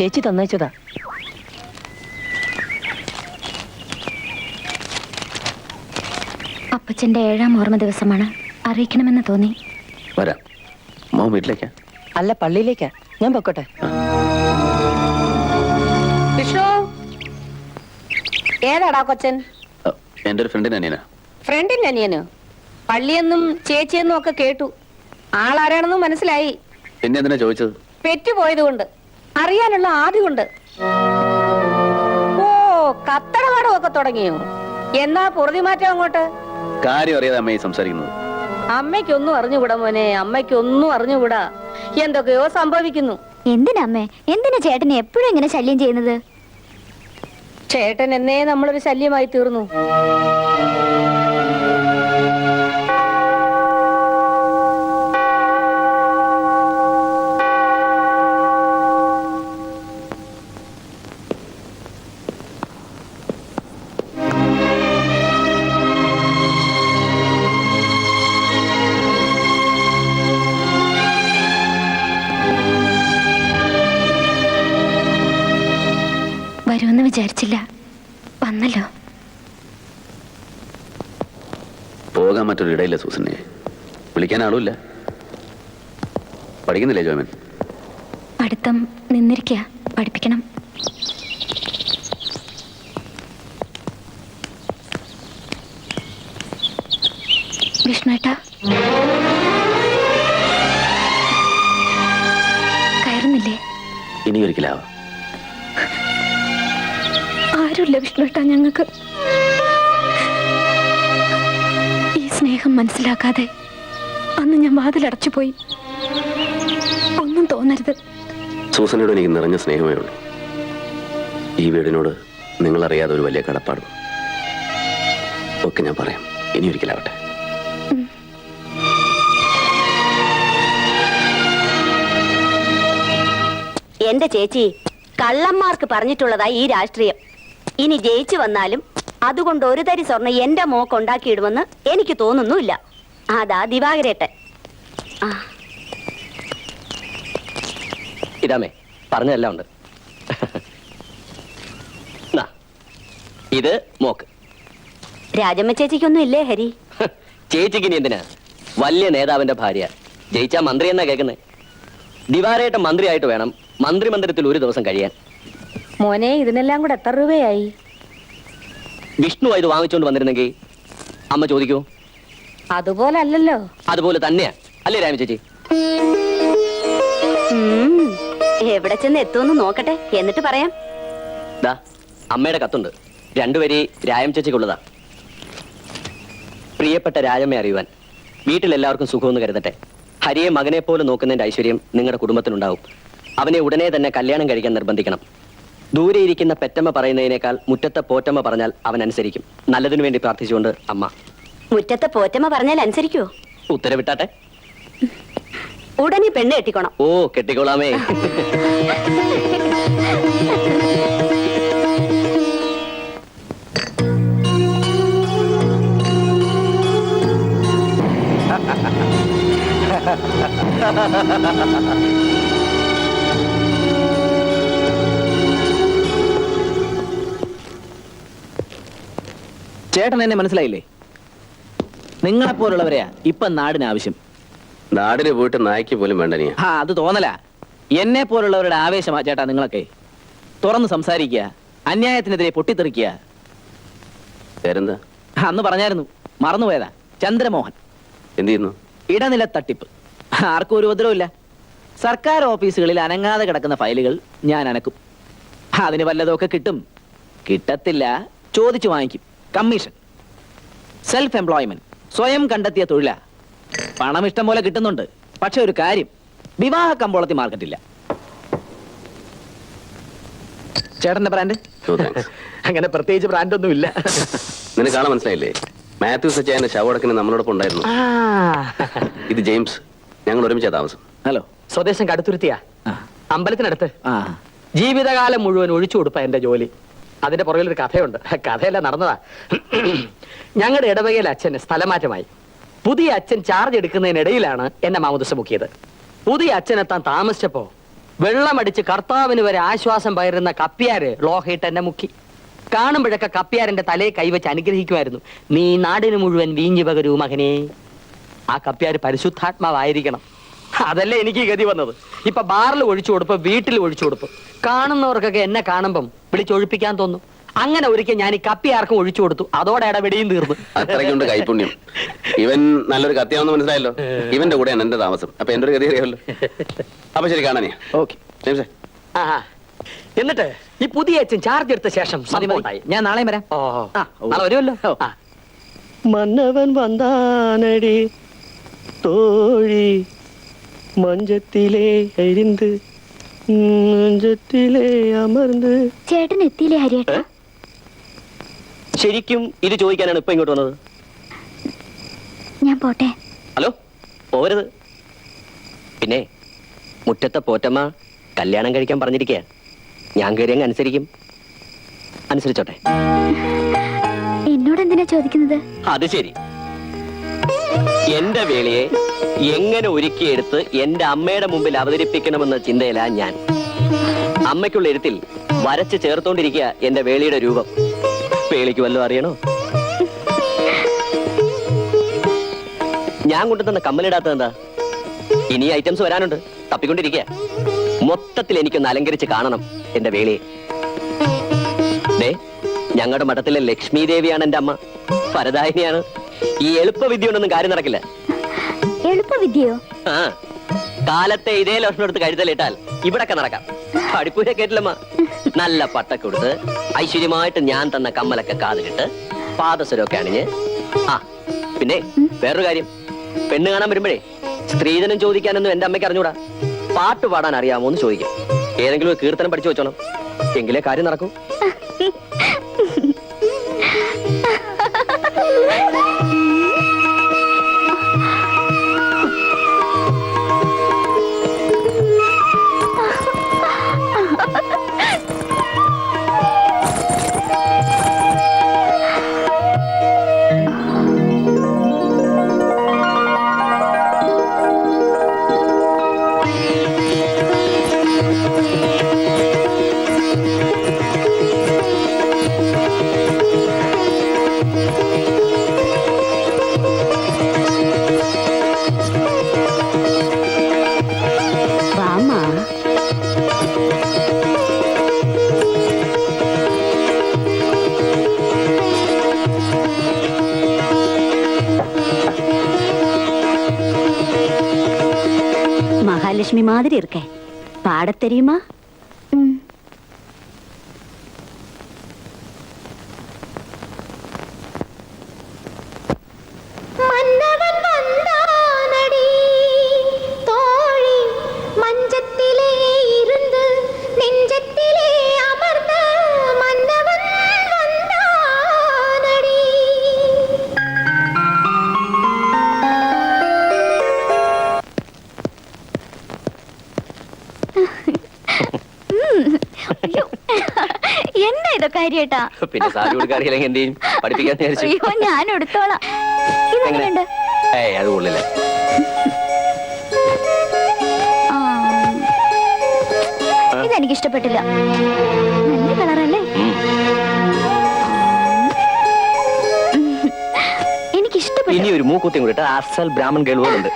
ചേച്ചി തന്നേച്ചതാ. അപ്പച്ചന്റെ 7ാം ഓർമ്മ ദിവസമാണ്. അറിയിക്കണമെന്ന് തോന്നി. വരാം. മോൻ വീട്ടിലേക്കാ? അല്ല, പള്ളിയിലേക്കാ. ഞാൻ പൊക്കോട്ടെ. വിഷ്ണു, ഏതാടാ കൊച്ചൻ? എന്റെ ഒരു ഫ്രണ്ടിന് അനിയനാ. ഫ്രണ്ടിന്റെ അനിയനോ? പള്ളിയെന്നും ചേച്ചിയെന്നും ഒക്കെ കേട്ടു. ആളാരാണെന്നും മനസ്സിലായി. പിന്നെ എന്തിനാ ചോദിച്ചത്? പെറ്റുപോയത് കൊണ്ട്, അറിയാനുള്ള ആദ്യം കൊണ്ട്. ഓ, കത്തടപാടം ഒക്കെ തുടങ്ങിയോ? എന്നാ പൊറുതി മാറ്റം അങ്ങോട്ട്? കാര്യം അറിയാതെ അമ്മയെ സംസാരിക്കുന്നത്. അമ്മയ്ക്കൊന്നും അറിഞ്ഞുകൂടാ മോനെ, അമ്മയ്ക്കൊന്നും അറിഞ്ഞുകൂടാ. എന്തൊക്കെയോ സംഭവിക്കുന്നു. എന്തിനമ്മേ, എന്തിനാ ചേട്ടനെ എപ്പോഴും ഇങ്ങനെ ശല്യം ചെയ്യുന്നത്? ചേട്ടൻ എന്നേ നമ്മളൊരു ശല്യമായി തീർന്നു. വരുമെന്ന് വിചാരിച്ചില്ല, വന്നല്ലോ. പോകാൻ മറ്റൊരു ഇടയില്ല സൂസനെ. വിളിക്കാൻ ആളുമില്ല. പഠിക്കുന്നില്ലേ ജോമൻ? പഠിത്തം നിന്നിരിക്കുക, പഠിപ്പിക്കണം. വിഷ്ണുവേട്ടാ, കയറുന്നില്ലേ? ഇനി ഒരിക്കലാവാം. ആരുമില്ല വിഷ്ണുവേട്ടാ ഞങ്ങൾക്ക്. ഈ സ്നേഹം മനസ്സിലാക്കാതെ അന്ന് ഞാൻ വാതിലടച്ചു പോയി. ഒന്നും തോന്നരുത്. സൂസനയോട് എനിക്ക് നിറഞ്ഞ സ്നേഹമേ ഉള്ളൂ. ഈ വീടിനോട് നിങ്ങളറിയാതെ ഒരു വലിയ കടപ്പാടും ഒക്കെ ഞാൻ പറയാം. ഇനി ഒരിക്കലാവട്ടെ. എന്റെ ചേച്ചി, കള്ളന്മാർക്ക് പറഞ്ഞിട്ടുള്ളതായി ഈ രാഷ്ട്രീയം. ഇനി ജയിച്ചു വന്നാലും അതുകൊണ്ട് ഒരു തരി സ്വർണ്ണം എന്റെ മോക്ക് ഉണ്ടാക്കിയിടുമെന്ന് എനിക്ക് തോന്നുന്നുമില്ല. അതാ ദിവാകരേട്ടൻ. ഇതാമേ പറഞ്ഞതെല്ലാം ഉണ്ട്. ഇത് മോക്ക്. രാജമ്മ ചേച്ചിക്കൊന്നും ഇല്ലേ ഹരി? ചേച്ചിക്ക് ഇനി എന്തിനാ? വലിയ നേതാവിന്റെ ഭാര്യ, ജയിച്ചാ മന്ത്രി എന്നാ കേൾക്കുന്നേ. ദിവാരേട്ടൻ മന്ത്രിയായിട്ട് വേണം മന്ത്രിമന്ദിരത്തിൽ ഒരു ദിവസം കഴിയാൻ. മോനെ, ഇതിനെല്ലാം കൂടെ എത്ര രൂപയായി? വിഷ്ണു ഇത് വാങ്ങിച്ചോണ്ട് വന്നിരുന്നെങ്കിൽ അമ്മ ചോദിക്കൂ? അതുപോലെ അല്ലല്ലോ. അതുപോലെ തന്നെയാ അല്ലേ രാമ ചേച്ചി? എവിടെ ചെന്ന് എത്തുമെന്ന് നോക്കട്ടെ, എന്നിട്ട് പറയാം. ദാ അമ്മയുടെ കത്തുണ്ട്. 2 വരി രായം ചേച്ചിക്കുള്ളതാ. പ്രിയപ്പെട്ട രാജമ്മയെ അറിയുവാൻ, വീട്ടിലെല്ലാവർക്കും സുഖമെന്ന് കരുതട്ടെ. ഹരിയെ മകനെ പോലെ നോക്കുന്നതിന്റെ ഐശ്വര്യം നിങ്ങളുടെ കുടുംബത്തിനുണ്ടാവും. അവനെ ഉടനെ തന്നെ കല്യാണം കഴിക്കാൻ നിർബന്ധിക്കണം. ദൂരെ ഇരിക്കുന്ന പെറ്റമ്മ പറയുന്നതിനേക്കാൾ മുറ്റത്തെ പോറ്റമ്മ പറഞ്ഞാൽ അവൻ അനുസരിക്കും. നല്ലതിനു വേണ്ടി പ്രാർത്ഥിച്ചുകൊണ്ട് അമ്മ. മുറ്റത്തെ പോറ്റമ്മ പറഞ്ഞാൽ അനുസരിക്കുവോ? ഉത്തരവിട്ടാട്ടെ. ഉടനെ പെണ്ണ് കെട്ടിക്കോണം. ഓ, കെട്ടിക്കോളാമേ. ചേട്ടൻ എന്നെ മനസ്സിലായില്ലേ? നിങ്ങളെപ്പോലുള്ളവരെയാ ഇപ്പൊ നാടിന് ആവശ്യം. നാടിന് പോയിട്ട് നായ്ക്ക് പോലും വേണ്ട നീ. അത് തോന്നല. എന്നെ പോലുള്ളവരുടെ ആവേശമാ ചേട്ടാ നിങ്ങളൊക്കെ. തുറന്ന് സംസാരിക്കുക, അന്യായത്തിനെതിരെ പൊട്ടിത്തെറിക്കുക. പേരെന്താ? അന്ന് പറഞ്ഞായിരുന്നു, മറന്നുപോയതാ. ചന്ദ്രമോഹൻ. എന്ത് ചെയ്യുന്നു? ഇടനില തട്ടിപ്പ്. ആർക്കും ഒരു ഉപദ്രവമില്ല. സർക്കാർ ഓഫീസുകളിൽ അനങ്ങാതെ കിടക്കുന്ന ഫയലുകൾ ഞാൻ അനക്കും. അതിന് വല്ലതൊക്കെ കിട്ടും. കിട്ടത്തില്ല, ചോദിച്ചു വാങ്ങിക്കും. കമ്മീഷൻ. സെൽഫ് എംപ്ലോയ്മെന്റ്, സ്വയം കണ്ടെത്തിയ തൊഴിലാ. പണം ഇഷ്ടം പോലെ കിട്ടുന്നുണ്ട്. പക്ഷെ ഒരു കാര്യം, വിവാഹ കമ്പോളത്തിൽ മാർക്കറ്റില്ല. ചേട്ടന്റെ ബ്രാൻഡ്? അങ്ങനെ പ്രത്യേകിച്ച് ബ്രാൻഡൊന്നും ഇല്ല. നിനക്ക് കാണാൻ മനസ്സിലായില്ലേ? മാത്യു സച്ചായന്റെ ശവടക്കിന് നമ്മളോടൊപ്പം ഉണ്ടായിരുന്നു. ഇത് ജെയിംസ്. ഞങ്ങൾ ഒരുമിച്ചാ താമസം. ഹലോ. സ്വദേശം കടുത്തുരുത്തിയാ, അമ്പലത്തിനടുത്ത്. ജീവിതകാലം മുഴുവൻ ഒഴിച്ചു കൊടുപ്പ എന്റെ ജോലി. അതിന്റെ പുറകിലൊരു കഥയുണ്ട്. കഥയല്ല, നടന്നതാ. ഞങ്ങളുടെ ഇടവകയിൽ അച്ഛന് സ്ഥലമാറ്റമായി. പുതിയ അച്ഛൻ ചാർജ് എടുക്കുന്നതിനിടയിലാണ് എന്നെ മാമുദിസ മുക്കിയത്. പുതിയ അച്ഛനെത്താൻ താമസിച്ചപ്പോ വെള്ളമടിച്ച് കർത്താവിന് വരെ ആശ്വാസം പകരുന്ന കപ്പ്യാര് ലോഹയിട്ട് എന്നെ മുക്കി. കാണുമ്പോഴൊക്കെ കപ്പ്യാരന്റെ തലയെ കൈവച്ച് അനുഗ്രഹിക്കുമായിരുന്നു. നീ നാടിന് മുഴുവൻ വീഞ്ഞു പകരൂ മകനെ. ആ കപ്പ്യാര് പരിശുദ്ധാത്മാവായിരിക്കണം. അതല്ലേ എനിക്ക് ഗതി വന്നത്. ഇപ്പൊ ബാറിൽ ഒഴിച്ചു കൊടുപ്പ്, വീട്ടിൽ ഒഴിച്ചു കൊടുപ്പ്. കാണുന്നവർക്കൊക്കെ എന്നെ കാണുമ്പം വിളിച്ചൊഴിപ്പിക്കാൻ തോന്നും. അങ്ങനെ ഒരിക്കൽ ഞാൻ ഈ കപ്പി ആർക്കും ഒഴിച്ചു കൊടുത്തു. അതോടെ വെടിയും തീർന്നു. അത്രയ്ക്കുണ്ട് കൈപുണ്യം. ഇവൻ നല്ലൊരു കത്തിയാണെന്ന് മനസ്സിലായല്ലോ. ഇവന്റെ കൂടെയാണ് എന്റെ താമസം. അപ്പൊ എന്റെ ഒരു ഗതി അറിയാമല്ലോ. അപ്പൊ ശരി, കാണാനേ. ഓക്കെ. ആഹാ. എന്നിട്ട് ഈ പുതിയ അച്ഛൻ ചാർജ് എടുത്ത ശേഷം ഞാൻ നാളെ വരാം. നാളെ വരുമല്ലോ. മന്നവൻ വന്നാനടി തോഴി മഞ്ചത്തിലെ അരിന്ത് മഞ്ചത്തിലെ അമർന്ന്. ചേട്ടൻ എത്തിയില്ലേ ഹരിയേട്ടാ? ശരിക്കും ഇത് ചോദിക്കാനാണ് ഇപ്പൊ ഇങ്ങോട്ട് വന്നത്? ഞാൻ പോട്ടെ. ഹലോ, പോരുത്. പിന്നെ മുറ്റത്തെ പോറ്റമ്മ കല്യാണം കഴിക്കാൻ പറഞ്ഞിരിക്കുക. ഞാൻ കയറി അങ്ങ് അനുസരിക്കും. അനുസരിച്ചോട്ടെ. എന്നോട് എന്തിനാ ചോദിക്കുന്നത്? അത് ശരി. എന്റെ വേളിയെ എങ്ങനെ ഒരുക്കിയെടുത്ത് എന്റെ അമ്മയുടെ മുമ്പിൽ അവതരിപ്പിക്കണമെന്ന ചിന്തയിലാ ഞാൻ. അമ്മയ്ക്കുള്ള എഴുത്തിൽ വരച്ച് ചേർത്തോണ്ടിരിക്കുക എന്റെ വേളിയുടെ രൂപം. വേളിക്ക് വല്ലതും അറിയണോ? ഞാൻ കൊണ്ടുതന്ന കമ്മലിടാത്തത് എന്താ? ഇനി ഐറ്റംസ് വരാനുണ്ട്. തപ്പിക്കൊണ്ടിരിക്കുക. മൊത്തത്തിൽ എനിക്കൊന്ന് അലങ്കരിച്ച് കാണണം എന്റെ വേളിയെ. ഞങ്ങളുടെ മഠത്തിലെ ലക്ഷ്മി ദേവിയാണ് എന്റെ അമ്മ. പരദായിനിയാണ്. ഈ എളുപ്പ വിദ്യ കൊണ്ടൊന്നും കാര്യം നടക്കില്ല. എളുപ്പവിദ്യയോ? ആ, കാലത്തെ ഇതേ ലക്ഷണം എടുത്ത് കഴുതലിട്ടാൽ ഇവിടൊക്കെ നടക്കാം. പഠിപ്പൂരെ കേട്ടില്ലമ്മ. നല്ല പട്ടൊക്കെ കൊടുത്ത് ഐശ്വര്യമായിട്ട് ഞാൻ തന്ന കമ്മലൊക്കെ കാതിലിട്ട് പാദസരമൊക്കെ അണിഞ്ഞ്. ആ പിന്നെ വേറൊരു കാര്യം, പെണ്ണ് കാണാൻ വരുമ്പോഴേ സ്ത്രീധനം ചോദിക്കാനൊന്നും എന്റെ അമ്മയ്ക്ക് അറിഞ്ഞൂടാ. പാട്ട് പാടാൻ അറിയാമോ എന്ന് ചോദിക്കും. ഏതെങ്കിലും ഒരു കീർത്തനം പഠിച്ചു വെച്ചോണം. എങ്കിലേ കാര്യം നടക്കും. மகாலட்சுமி மாதிரி இருக்க. பாட தெரியுமா? എന്താ ഇതൊക്കെ ഹരിയേട്ടാ? പിന്നെ സാരി കൊടുക്കാറില്ലെങ്കിൽ എന്ത് ചെയ്യും? പഠിപ്പിക്കാൻ വിചാരിച്ചു. അയ്യോ, ഞാൻ എടുത്തോളാം. ഇതെങ്ങനെയുണ്ട്? ഏയ്, അത് കൊള്ളില്ല. ഇതെനിക്ക് ഇഷ്ടപ്പെട്ടില്ല. നല്ല കളറല്ലേ? എനിക്ക് ഇഷ്ടപ്പെട്ടു. ഇനി ഒരു മൂക്കുത്തിയും കൂടി അസൽ ബ്രാഹ്മൺ കേൾവുന്നുണ്ട്.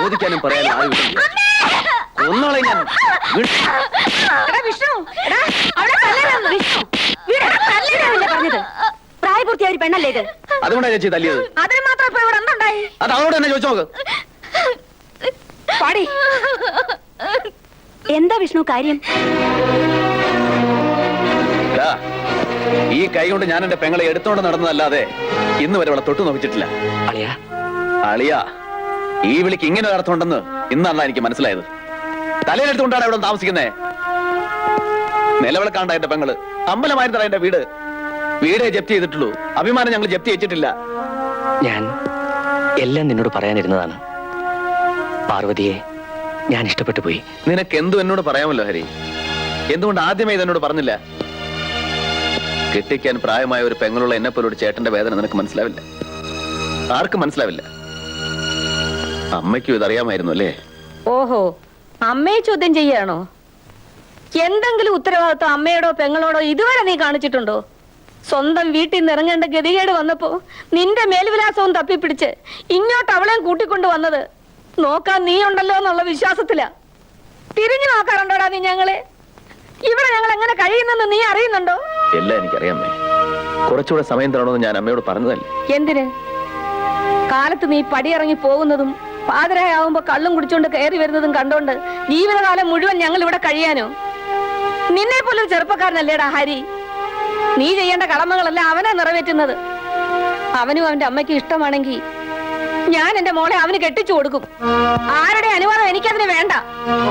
ചോദിക്കാനും പറയാനും ആരുമില്ല. ഒന്നോളെ ഞാൻ പ്രായപൂർത്തിയായ ഒരു പെണ്ണല്ലേ ഇത്? അതുകൊണ്ടാണ് ചേച്ചി തല്ലിയത്. അതിന് മാത്രം ഇപ്പൊ ഇവിടെ എന്തുണ്ടായി? അത് അവളോട് തന്നെ ചോദിച്ചു നോക്ക്. പാടി. എന്താ വിഷ്ണു കാര്യം? ഈ കൈ കൊണ്ട് ഞാൻ എന്റെ പെങ്ങളെ എടുത്തോണ്ട് നടന്നതല്ലാതെ ഇന്ന് വരെ അവളെ തൊട്ടു നോക്കിച്ചിട്ടില്ല. അളിയാ, അളിയാ, ഈ വിളിക്ക് ഇങ്ങനെ ഒരു അർത്ഥമുണ്ടെന്ന് ഇന്നല്ല എനിക്ക് മനസ്സിലായത്. തലയിലെടുത്തുകൊണ്ടാണ് ഇവിടെ താമസിക്കുന്നേ. നിലവിളക്കാണ്ട എന്റെ പെങ്ങള്, അമ്പലമായിരുന്നടാ എന്റെ വീട്. വീടേ ജപ്തി ചെയ്തിട്ടുള്ളൂ, അഭിമാനം ഞങ്ങൾ ജപ്തി ചെയ്തിട്ടില്ല. ഞാൻ എല്ലാം നിന്നോട് പറയാനിരുന്നതാണ്. പാർവതിയെ ഞാൻ ഇഷ്ടപ്പെട്ടു പോയി. നിനക്ക് എന്തും എന്നോട് പറയാമല്ലോ ഹരി. എന്തുകൊണ്ട് ആദ്യമേ ഇതെന്നോട് പറഞ്ഞില്ല? കെട്ടിക്കാൻ പ്രായമായ ഒരു പെങ്ങളുള്ള എന്നെ പോലൊരു ചേട്ടന്റെ വേദന നിനക്ക് മനസ്സിലാവില്ല, ആർക്കും മനസ്സിലാവില്ല. അമ്മയ്ക്കും ഇതറിയാമായിരുന്നു അല്ലേ? ഓഹോ, അമ്മയെ ചോദ്യം ചെയ്യാണോ? എന്തെങ്കിലും ഉത്തരവാദിത്വം അമ്മയോടോ പെങ്ങളോടോ ഇതുവരെ നീ കാണിച്ചിട്ടുണ്ടോ? സ്വന്തം വീട്ടിൽ നിന്ന് ഇറങ്ങേണ്ട ഗതികേട് വന്നപ്പോ നിന്റെ മേൽവിലാസവും തപ്പിപ്പിടിച്ച് ഇങ്ങോട്ട് അവളെയും കൂട്ടിക്കൊണ്ടു വന്നത് നോക്കാൻ നീ ഉണ്ടല്ലോ എന്നുള്ള വിശ്വാസത്തിലാ. തിരിഞ്ഞു നോക്കാറുണ്ടോടാ നീ ഞങ്ങളെ? ഇവിടെ ഞങ്ങൾ എങ്ങനെ കഴിയുന്നെന്ന് നീ അറിയുന്നുണ്ടോ? എല്ലാം എനിക്കറിയാമേ. കുറച്ചുകൂടെ സമയം തരണമെന്ന് ഞാൻ അമ്മയോട് പറഞ്ഞതല്ലേ. എന്തിന്? കാലത്ത് നീ പടിയിറങ്ങി പോകുന്നതും പാതിരായാവുമ്പോ കള്ളും കുടിച്ചോണ്ട് കയറി വരുന്നതും കണ്ടോണ്ട് ജീവിതകാലം മുഴുവൻ ഞങ്ങൾ ഇവിടെ കഴിയാനോ? നിന്നെ പോലൊരു ചെറുപ്പക്കാരനല്ലേടാ ഹരി. നീ ചെയ്യേണ്ട കടമകളല്ല അവനാ നിറവേറ്റുന്നത്. അവനും അവന്റെ അമ്മയ്ക്കും ഇഷ്ടമാണെങ്കിൽ ഞാൻ എന്റെ മോളെ അവന് കെട്ടിച്ചു കൊടുക്കും. ആരുടെ അനുവാദം എനിക്കതിന് വേണ്ട.